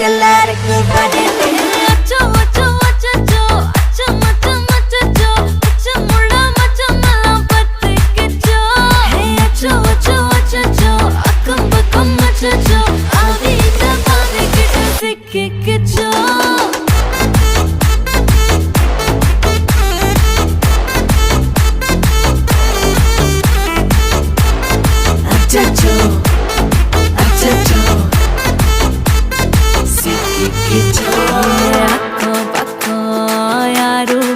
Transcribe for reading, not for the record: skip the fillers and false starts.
எல்லாருக்கும் பதில் அச்சோ அச்சோ அச்சோ அச்சம் அச்சம் அச்சோ அச்சம் உள்ள மச்சமெல்லாம் பத்திக்கிச்சோ அச்சோ அச்சோ அச்சோ அக்கம் பக்கம் அச்சோ ஆவித பாவிக்கிட்டு சிக்கிக்கிச்சோ அச்சச்சோ அச்சச்சோ சிக்கிக்கிச்சோ அக்கம் பக்கம் யாரும்